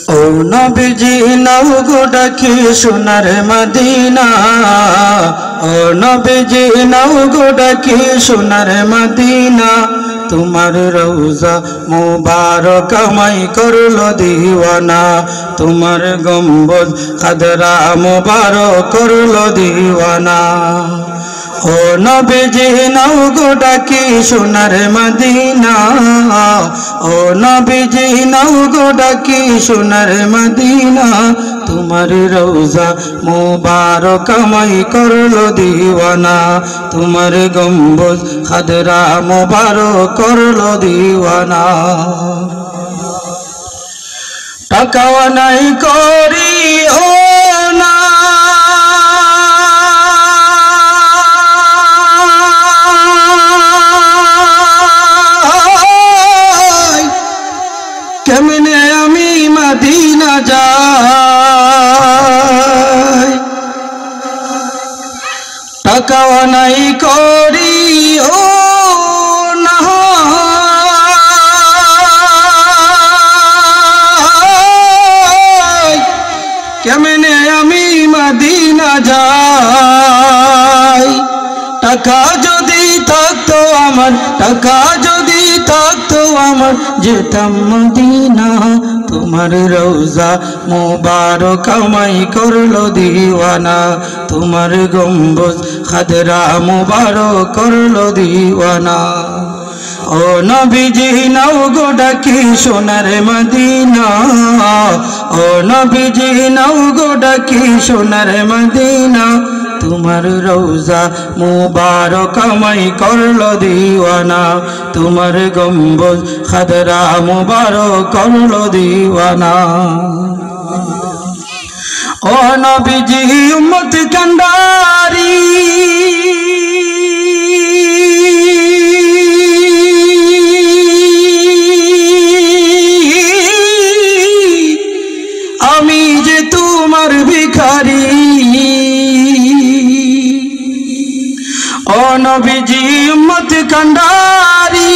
ও নবীজি নাও গো ডাকি সোনার মদিনা, ও নবীজি নাও গো ডাকি সোনার মদিনা। তোমার রওজা মুবারক আমায় করলো দিওয়ানা, তোমার গম্বুজ খাদরা মুবারক করলো দিওয়ানা। ও নবীজি নাও গো ডাকি সোনার মদিনা, ও নবীজি নাও গো ডাকি সোনার মদিনা। তোমার রওজা মুবারক আমায় করলো দিওয়ানা, তোমার গম্বুজ খাদরা মুবারক করলো দিওয়ানা। টাকাও নাই করি ও না, কেমনে আমি মদিনা যাই। টাকাও নাই করি ও না, কেমনে আমি মদিনা যাই। টাকা যদি থাকতো আমার, টাকা যদি থাকতো আমার, যেতাম মদিনা। তোমার রওজা মুবারক আমায় করলো দিওয়ানা, তোমার গম্বুজ খাদরা মুবারক করলো দিওয়ানা। ও নবীজি নাও গো ডাকি সোনার মদিনা, ও নবীজি নাও গো ডাকি সোনার মদিনা। তোমার রওজা মুবারক আমায় করলো দিওয়ানা, তোমার গম্বুজ খাদরা মুবারক করলো দিওয়ানা। ও নবীজি উম্মত কান্ডারি, আমি যে তোমার ভিখারি। ও নবীজি উম্মত কান্ডারি,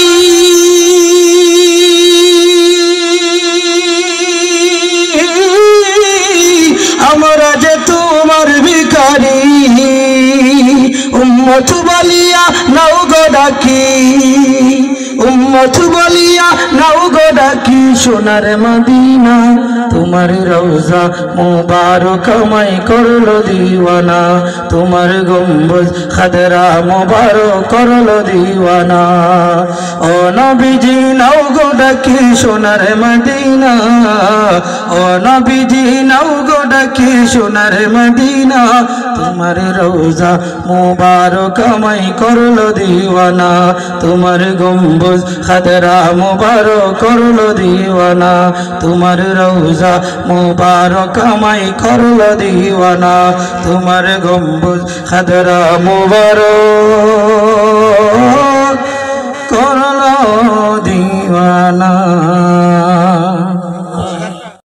আমরা যে তোমার ভিখারি। উম্মত বলিয়া নাও গো ডাকি, উম্মত বলিয়া নাও গো ডাকি সোনার মদিনা। তোমার রওজা মুবারক আমায় করলো দিওয়ানা, তোমার গম্বুজ খাদরা মুবারক করলো দিওয়ানা। ও নবীজি নাও গো ডাকি সোনার মদিনা, ও নবীজি নাও গো ডাকি সোনার মদিনা। তোমার রওজা মুবারক আমায় করলো দিওয়ানা, তোমার গম্বুজ খাদরা মুবারক করলো দিওয়ানা। তোমার রওজা মুবারক আমায় করলো দিওয়ানা, তোমার গম্বুজ খাদরা মুবারক